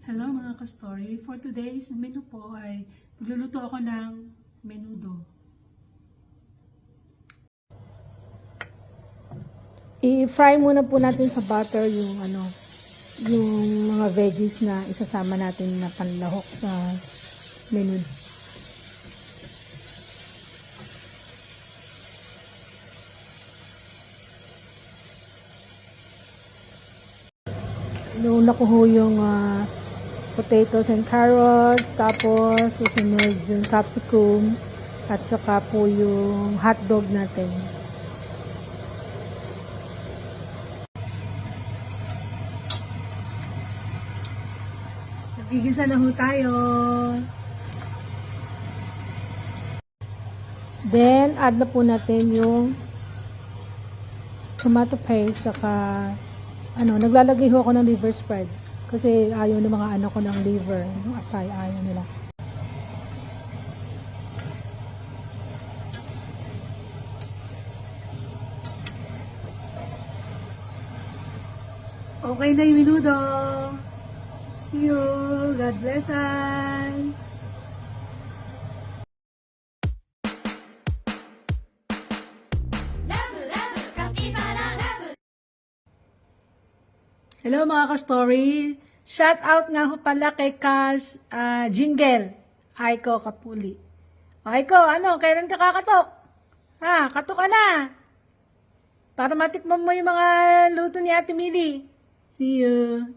Hello mga ka-story. For today's menu po ay magluluto ako ng menudo. I-fry muna po natin sa butter yung mga veggies na isasama natin na panlahok sa menudo. Inuuna ko ho yung potatoes and carrots, tapos susunod yung capsicum, at saka po yung hotdog natin. Nagigisa na ho tayo. Then, add na po natin yung tomato paste, saka naglalagay ho ako ng liver spread. Kasi ayaw ng mga anak ko ng liver. Yung atay, ayaw nila. Okay na yung menudo. See you. God bless us. Hello mga ka-story. Shout out nga ho pala kay Kaz Jingle. Aiko Kapuli. Aiko, kailan ka kakatok? Katok ka na. Para matikman mo yung mga luto ni Ate Mili. See you.